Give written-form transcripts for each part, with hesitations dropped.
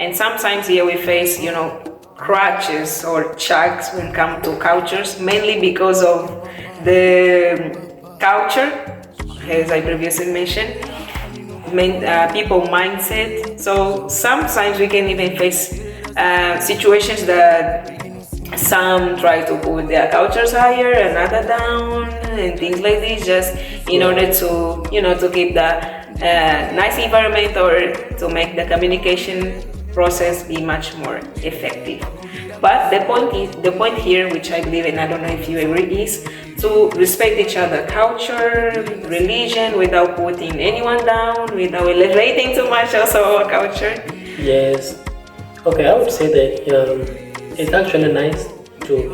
And sometimes here we face, crutches or chucks when it comes to cultures, mainly because of the culture, as I previously mentioned, people mindset. So sometimes we can even face situations that some try to put their cultures higher, another down, and things like this, just in order to, to keep the nice environment or to make the communication process be much more effective. But the point here, which I believe, and I don't know if you agree, is to respect each other, culture, religion, without putting anyone down, without elevating too much also our culture. Yes. Okay, I would say that it's actually nice to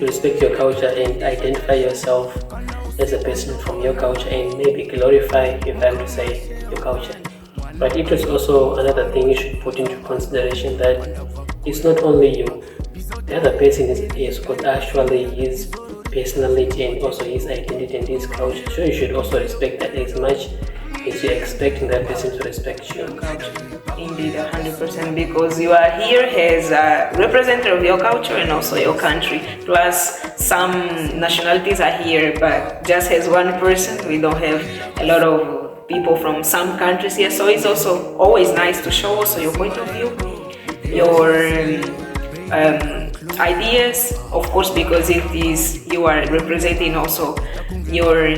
respect your culture and identify yourself as a person from your culture and maybe glorify, if I would say, your culture. But it is also another thing you should put into consideration, that it's not only you. The other person is got actually his personality and also his identity and his culture. So you should also respect that as much as you're expecting that person to respect your culture. Indeed, 100%, because you are here as a representative of your culture and also your country. Plus, some nationalities are here, but just as one person, we don't have a lot of people from some countries here. So it's also always nice to show also your point of view, your ideas, of course, because it is you are representing also your,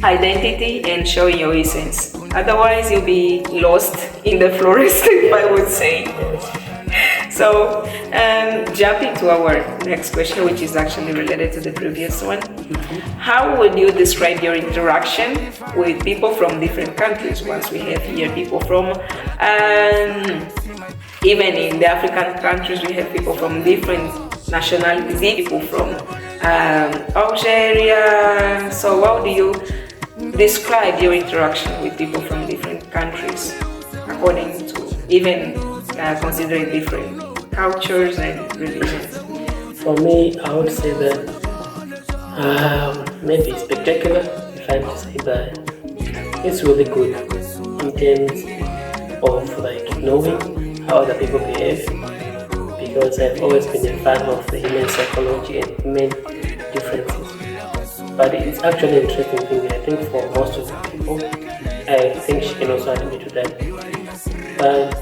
identity and showing your essence. Otherwise, you'll be lost in the forest, if I would say. So, jumping to our next question, which is actually related to the previous one. How would you describe your interaction with people from different countries? Once we have here people from, even in the African countries, we have people from different nationalities, people from Algeria. So how do you describe your interaction with people from different countries, according to even considering different cultures and religions? For me, I would say that maybe spectacular, if I would say that it's really good in terms of like knowing how other people behave, because I've always been a fan of the human psychology and human differences. But it's actually an interesting thing, I think, for most of the people. I think she can also admit to that. But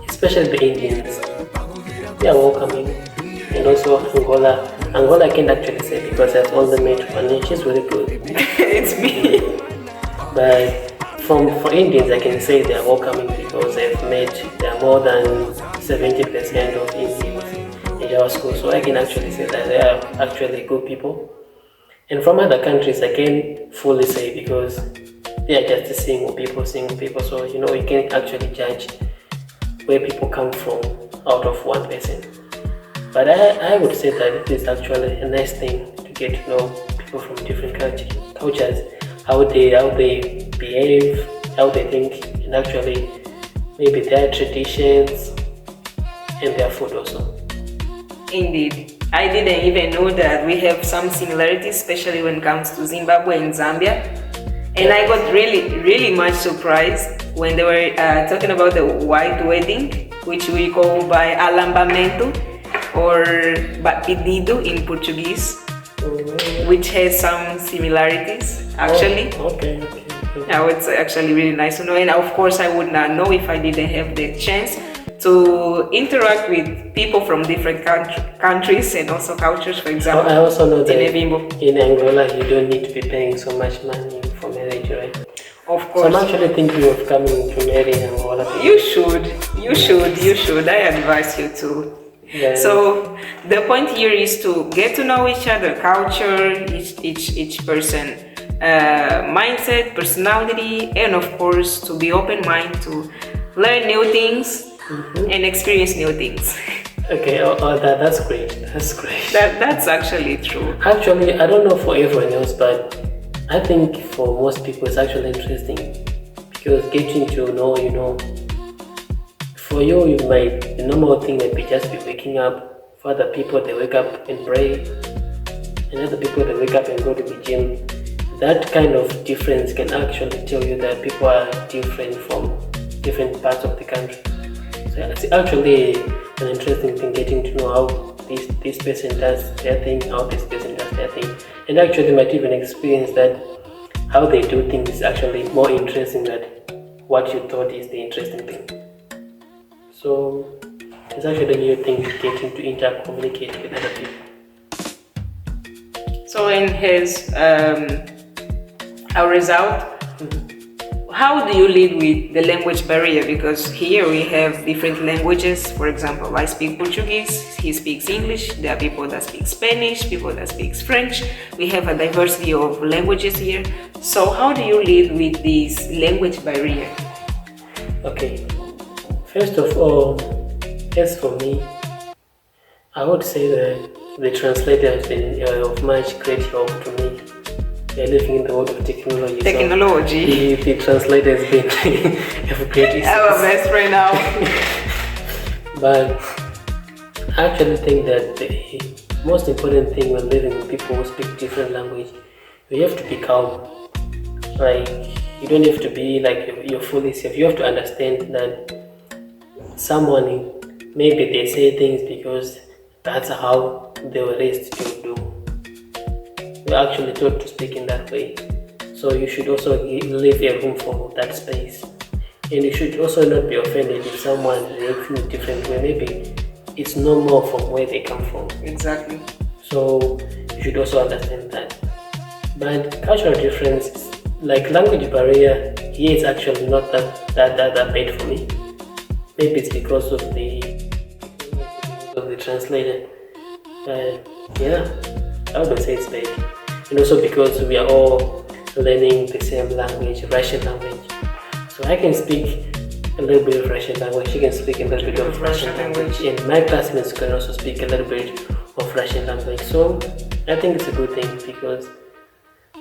especially the Indians, they are welcoming. And also Angola I can't actually say because I've only met one and she's really good. It's me. But for Indians, I can say they are welcoming because there are more than 70% of Indians in our school. So I can actually say that they are actually good people. And from other countries, I can't fully say because they are just single people. So, you can't actually judge where people come from out of one person. But I would say that it is actually a nice thing to get to know people from different cultures, how they behave, how they think, and actually maybe their traditions and their food also. Indeed. I didn't even know that we have some similarities, especially when it comes to Zimbabwe and Zambia. And I got really, really much surprised when they were talking about the white wedding, which we call by alambamento or pedido in Portuguese, which has some similarities actually. Okay. Now it's actually really nice to know, and of course I would not know if I didn't have the chance to interact with people from different countries and also cultures. For example, I also know that Tinevimbo. In Angola you don't need to be paying so much money for marriage, right? Of course. So I'm actually thinking of coming to marry in Angola. You should. I advise you to. Yeah. So the point here is to get to know each other, culture, each person, mindset, personality, and of course to be open-minded to learn new things and experience new things. Okay, that's great. That's actually true. Actually, I don't know for everyone else, but I think for most people it's actually interesting because getting to know, for you, the normal thing might be just be waking up. For other people, they wake up and pray, and other people they wake up and go to the gym. That kind of difference can actually tell you that people are different from different parts of the country. So it's actually an interesting thing getting to know how this person does their thing, how this person does their thing, and actually might even experience that how they do things is actually more interesting than what you thought is the interesting thing. So it's actually a new thing getting to intercommunicate with other people. So in his our result, how do you live with the language barrier? Because here we have different languages. For example, I speak Portuguese, he speaks English, there are people that speak Spanish, people that speak French. We have a diversity of languages here. So how do you live with this language barrier? Okay, first of all, as for me, I would say that the translator has been of much great help to me. We are living in the world of technology. Technology. So the translator has been of great assistance. Our best friend now. But I actually think that the most important thing when living with people who speak different language, you have to be calm. Like, you don't have to be like you're fully safe. You have to understand that someone, maybe they say things because that's how they were raised to do. We're actually taught to speak in that way. So you should also leave a room for that space. And you should also not be offended if someone reacts in a different way. Maybe it's normal from where they come from. Exactly. So you should also understand that. But cultural difference, like language barrier, here is actually not that bad for me. Maybe it's because of the translator. But yeah, I wouldn't say it's bad. And also because we are all learning the same language, Russian language. So I can speak a little bit of Russian language, she can speak a little bit of Russian language, and my classmates can also speak a little bit of Russian language. So I think it's a good thing because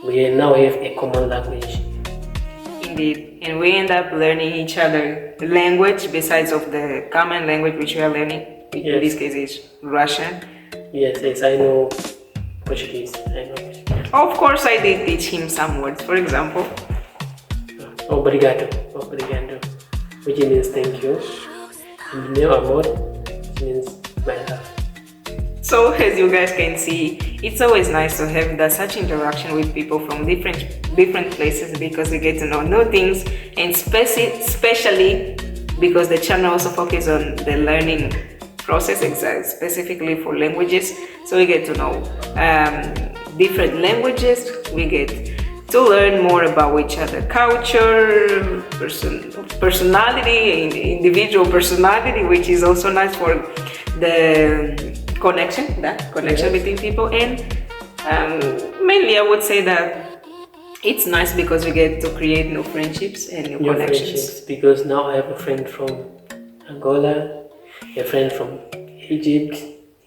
we now have a common language. Indeed, and we end up learning each other language besides of the common language which we are learning. Yes. In this case, is Russian. Yes, I know Portuguese. Of course, I did teach him some words. For example, obrigado, which means thank you, and meu amor, which means my love. So as you guys can see, it's always nice to have such interaction with people from different places because we get to know new things, and especially because the channel also focuses on the learning process, specifically for languages. So we get to know different languages, we get to learn more about each other culture, personality, individual personality, which is also nice for the connection between people. And mainly I would say that it's nice because we get to create new friendships and new connections. Because now I have a friend from Angola, a friend from Egypt,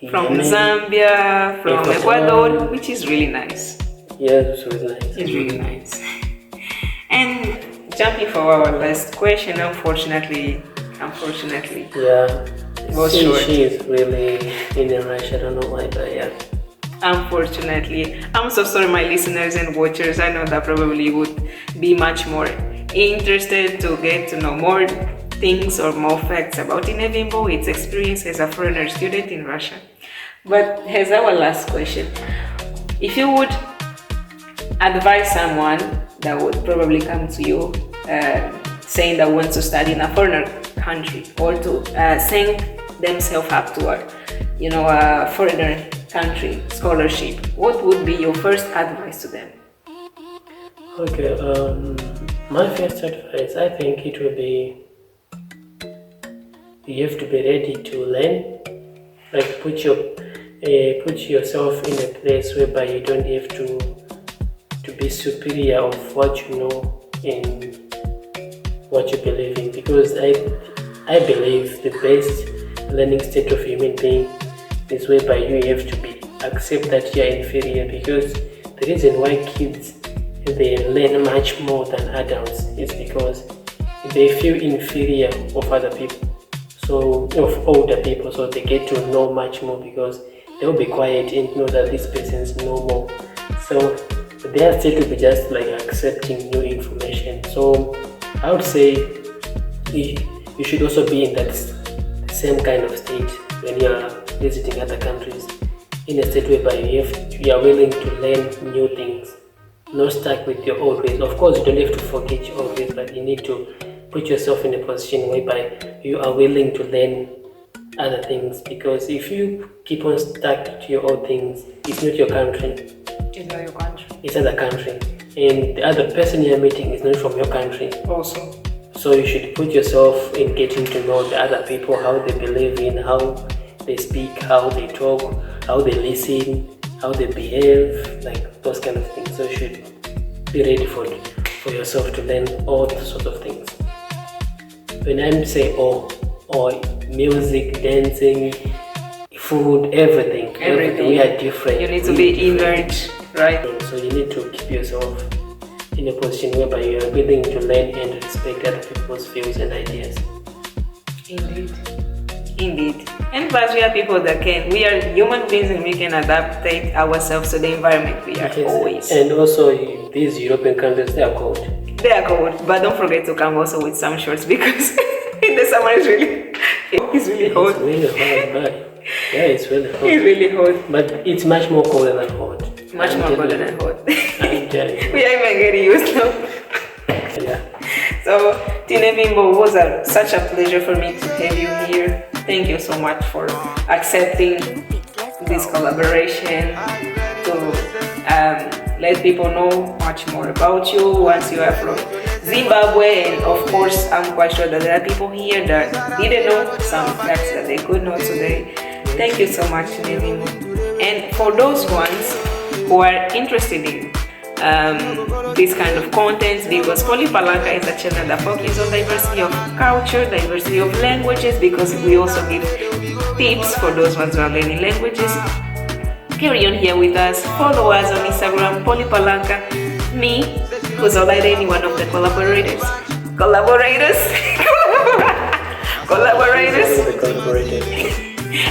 from Zambia, from Ecuador, which is really nice. Yeah, it's really nice. It's really nice. And jumping for our last question, unfortunately, yeah, short. She is really in a rush. I don't know why, but yeah. Unfortunately, I'm so sorry, my listeners and watchers. I know that probably would be much more interested to get to know more things or more facts about Tinevimbo, its experience as a foreigner student in Russia. But as our last question, if you would advise someone that would probably come to you saying that wants to study in a foreigner country or to sign themselves up to a foreigner country scholarship, what would be your first advice to them? Okay, my first advice, I think it will be, you have to be ready to learn. Like put yourself in a place whereby you don't have to be superior of what you know and what you believe in, because I believe the best learning state of human being is whereby you have to accept that you are inferior, because the reason why kids they learn much more than adults is because they feel inferior of other people, so of older people, so they get to know much more because they'll be quiet and know that this person's know more. So their state will be just like accepting new information. So I would say you should also be in that same kind of state when you are visiting other countries, in a state whereby you are willing to learn new things, not stuck with your old ways. Of course, you don't have to forget your old ways, but you need to put yourself in a position whereby you are willing to learn other things, because if you keep on stuck to your old things, it's not your country. It's not your country. It's another country, and the other person you're meeting is not from your country. Also. So you should put yourself in getting to know the other people, how they believe in, how they speak, how they talk, how they listen, how they behave, like those kind of things. So you should be ready for yourself to learn all sorts of things. When I say all music, dancing, food, everything, we are different. You need to be immersed, right? So you need to keep yourself in a position whereby you are willing to learn and respect other people's views and ideas. Indeed. And plus, we are people that we are human beings and we can adapt ourselves to the environment we are always. And also, these European countries, they are cold. They are cold, but don't forget to come also with some shorts, because in the summer it's really hot. It's really hot, but yeah, it's really hot. It's really hot. But it's much more colder than hot. Much more colder than hot. I'm telling you. We are even getting used now. Yeah. So, Tinevimbo, was such a pleasure for me to have you here. Thank you so much for accepting this collaboration, to let people know much more about you once you are from Zimbabwe. And of course, I'm quite sure that there are people here that didn't know some facts that they could know today. Thank you so much, Tinevimbo. And for those ones who are interested in this kind of content, because Polypalanka is a channel that focuses on diversity of culture, diversity of languages, because we also give tips for those ones who are learning languages. Carry on here with us. Follow us on Instagram, Polypalanka. Me, who's already one of the collaborators.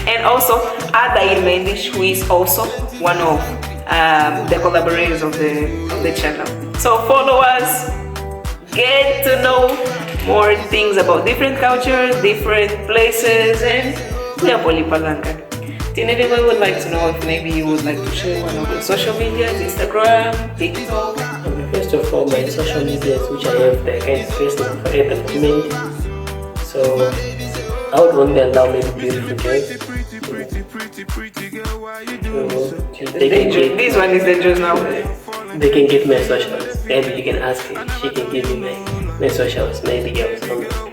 And also Ada Mendes, who is also one of the collaborators of the channel. So follow us, get to know more things about different cultures, different places, and we are Polypalanka. Tinevimbo, I would like to know if maybe you would like to share one of your social medias, Instagram, TikTok. First of all, my social medias, which I have the kind of Facebook for at the moment. So I would only allow me beautiful girls. This one is dangerous now. They can give me socials. Maybe you can ask her. She can give me my socials. Maybe girls.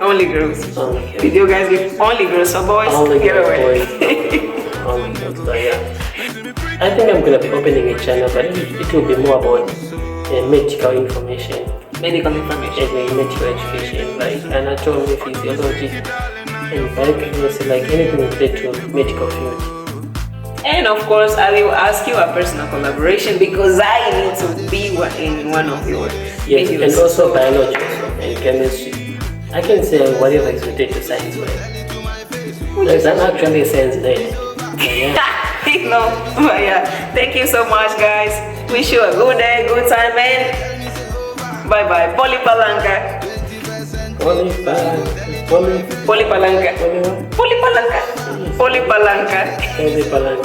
Only girls. Only girls. Did you guys give only girls? So boys, only get girls, away. Boys. Only girls. So yeah. I think I'm gonna be opening a channel, but it will be more about medical information. Medical information. And medical education, like anatomy, physiology, and biochemistry, like anything related to medical field. And of course, I will ask you a personal collaboration, because I need to be in one of your videos. And also biology and chemistry. I can say whatever is related to science, because I'm actually a science nerd. No, but yeah. Thank you so much, guys. Wish you a good day, good time, and bye bye. Polypalanka. Polypalanka. Everybody.